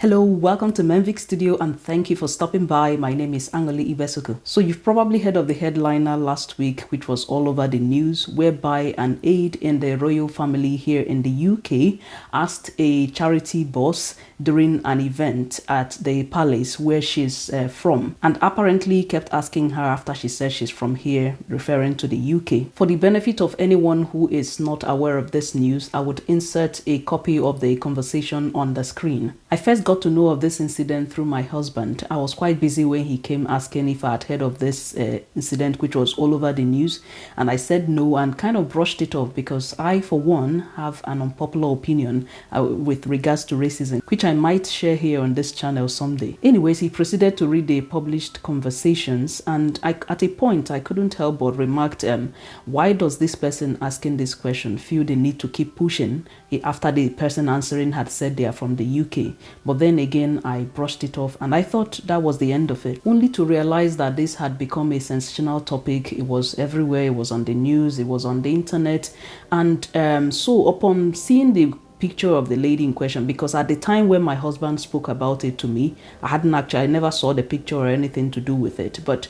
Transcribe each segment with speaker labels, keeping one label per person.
Speaker 1: Hello, welcome to Menvic Studio and thank you for stopping by. My name is Angoli Ibesuku. So you've probably heard of the headliner last week, which was all over the news, whereby an aide in the royal family here in the UK asked a charity boss during an event at the palace where she's from, and apparently kept asking her after she said she's from here, referring to the UK. For the benefit of anyone who is not aware of this news, I would insert a copy of the conversation on the screen. I first got to know of this incident through my husband. I was quite busy when he came asking if I had heard of this incident, which was all over the news, and I said no and kind of brushed it off because I, for one, have an unpopular opinion with regards to racism, which I might share here on this channel someday. Anyways, he proceeded to read the published conversations, and at a point I couldn't help but remarked, why does this person asking this question feel the need to keep pushing after the person answering had said they are from the UK? But then again, I brushed it off and I thought that was the end of it, only to realize that this had become a sensational topic. It was everywhere, it was on the news, it was on the internet, and so upon seeing the picture of the lady in question, because at the time when my husband spoke about it to me, I never saw the picture or anything to do with it, but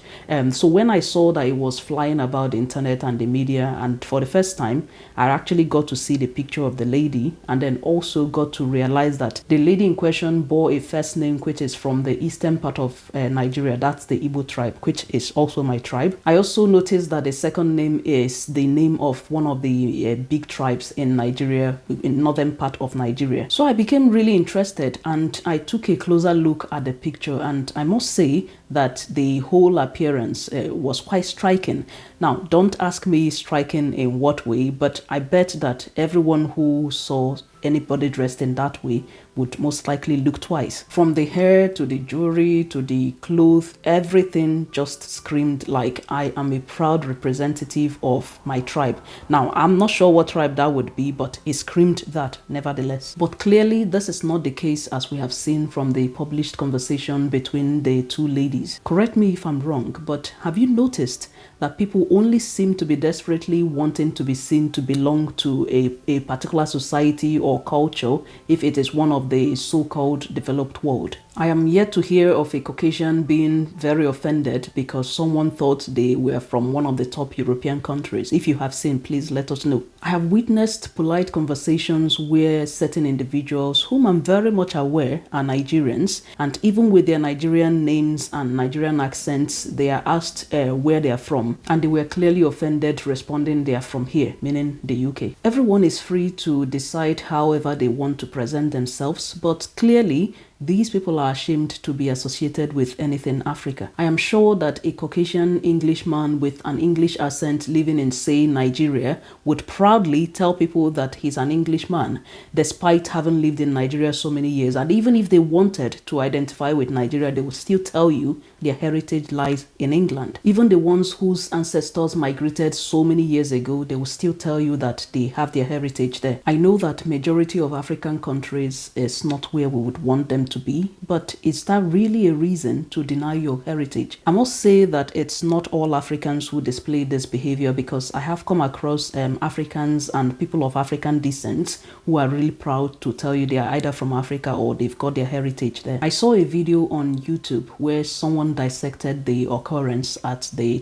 Speaker 1: so when I saw that it was flying about the internet and the media, and for the first time I actually got to see the picture of the lady, and then also got to realize that the lady in question bore a first name which is from the eastern part of Nigeria. That's the Igbo tribe, which is also my tribe. I also noticed that the second name is the name of one of the big tribes in Nigeria, in northern part of Nigeria. So I became really interested and I took a closer look at the picture, and I must say that the whole appearance was quite striking. Now, don't ask me striking in what way, but I bet that everyone who saw anybody dressed in that way would most likely look twice. From the hair to the jewelry to the clothes, everything just screamed like I am a proud representative of my tribe. Now, I'm not sure what tribe that would be, but it screamed that nevertheless. But clearly, this is not the case as we have seen from the published conversation between the two ladies. Correct me if I'm wrong, but have you noticed that people only seem to be desperately wanting to be seen to belong to a particular society or culture if it is one of the so-called developed world? I am yet to hear of a Caucasian being very offended because someone thought they were from one of the top European countries. If you have seen, please let us know. I have witnessed polite conversations where certain individuals, whom I'm very much aware are Nigerians, and even with their Nigerian names and Nigerian accents, they are asked where they are from, and they were clearly offended, responding they are from here, meaning the UK. Everyone is free to decide however they want to present themselves, but clearly these people are ashamed to be associated with anything Africa. I am sure that a Caucasian Englishman with an English accent living in, say, Nigeria would proudly tell people that he's an Englishman, despite having lived in Nigeria so many years. And even if they wanted to identify with Nigeria, they would still tell you their heritage lies in England. Even the ones whose ancestors migrated so many years ago, they will still tell you that they have their heritage there. I know that majority of African countries is not where we would want them to be, but is that really a reason to deny your heritage? I must say that it's not all Africans who display this behavior, because I have come across Africans and people of African descent who are really proud to tell you they are either from Africa or they've got their heritage there. I saw a video on YouTube where someone dissected the occurrence at the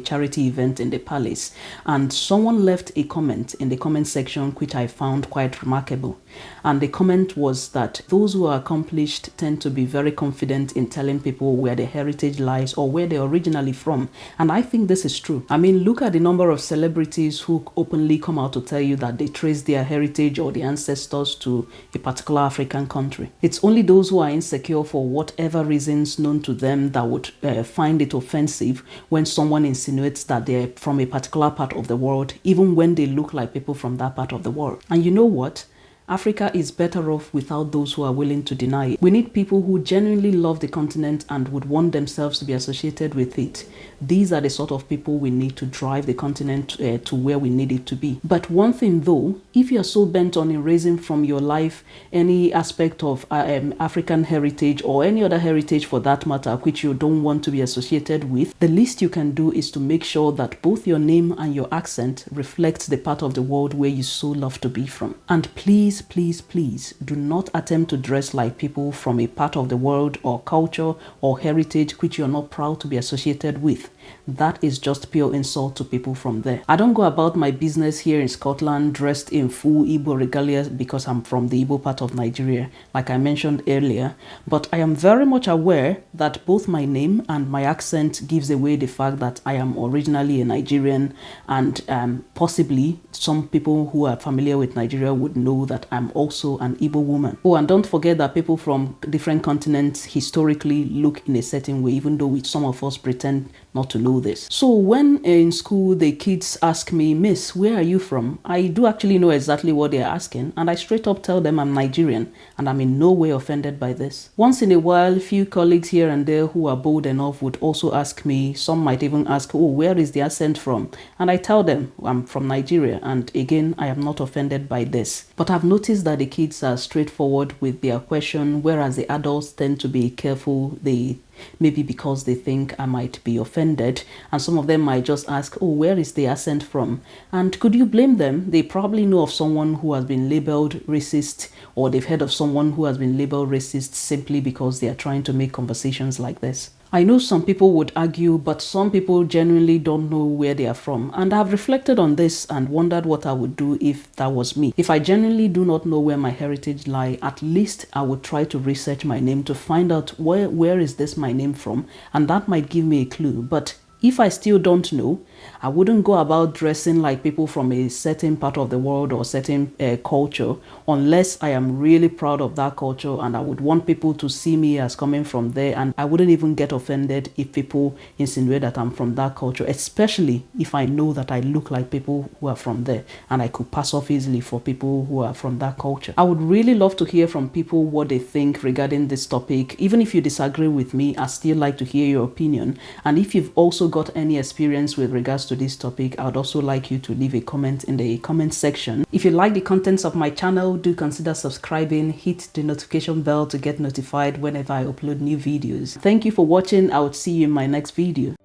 Speaker 1: charity event in the palace, and someone left a comment in the comment section which I found quite remarkable. And the comment was that those who are accomplished tend to be very confident in telling people where their heritage lies or where they're originally from. And I think this is true. I mean, look at the number of celebrities who openly come out to tell you that they trace their heritage or their ancestors to a particular African country. It's only those who are insecure for whatever reasons known to them that would find it offensive when someone insinuates that they're from a particular part of the world, even when they look like people from that part of the world. And you know what? Africa is better off without those who are willing to deny it. We need people who genuinely love the continent and would want themselves to be associated with it. These are the sort of people we need to drive the continent to where we need it to be. But one thing though, if you are so bent on erasing from your life any aspect of African heritage or any other heritage for that matter which you don't want to be associated with, the least you can do is to make sure that both your name and your accent reflects the part of the world where you so love to be from. And please, please, please do not attempt to dress like people from a part of the world or culture or heritage which you're not proud to be associated with. That is just pure insult to people from there. I don't go about my business here in Scotland dressed in full Igbo regalia because I'm from the Igbo part of Nigeria, like I mentioned earlier, but I am very much aware that both my name and my accent gives away the fact that I am originally a Nigerian, and possibly some people who are familiar with Nigeria would know that I'm also an Igbo woman. Oh, and don't forget that people from different continents historically look in a certain way, even though some of us pretend not to know this. So when in school the kids ask me, "Miss, where are you from?" I do actually know exactly what they're asking, and I straight up tell them I'm Nigerian, and I'm in no way offended by this. Once in a while, a few colleagues here and there who are bold enough would also ask me, some might even ask, "Oh, where is the accent from?" And I tell them I'm from Nigeria, and again, I am not offended by this. But I've noticed that the kids are straightforward with their question, whereas the adults tend to be careful. Maybe because they think I might be offended, and some of them might just ask, "Oh, where is the accent from?" And could you blame them? They probably know of someone who has been labeled racist, or they've heard of someone who has been labeled racist simply because they are trying to make conversations like this. I know some people would argue, but some people genuinely don't know where they are from. And I've reflected on this and wondered what I would do if that was me. If I genuinely do not know where my heritage lie, at least I would try to research my name to find out where is this my name from, and that might give me a clue. But if I still don't know, I wouldn't go about dressing like people from a certain part of the world or certain culture unless I am really proud of that culture and I would want people to see me as coming from there, and I wouldn't even get offended if people insinuate that I'm from that culture, especially if I know that I look like people who are from there and I could pass off easily for people who are from that culture. I would really love to hear from people what they think regarding this topic. Even if you disagree with me, I still like to hear your opinion, and if you've also got any experience with regards to this topic, I would also like you to leave a comment in the comment section. If you like the contents of my channel, do consider subscribing, hit the notification bell to get notified whenever I upload new videos. Thank you for watching. I will see you in my next video.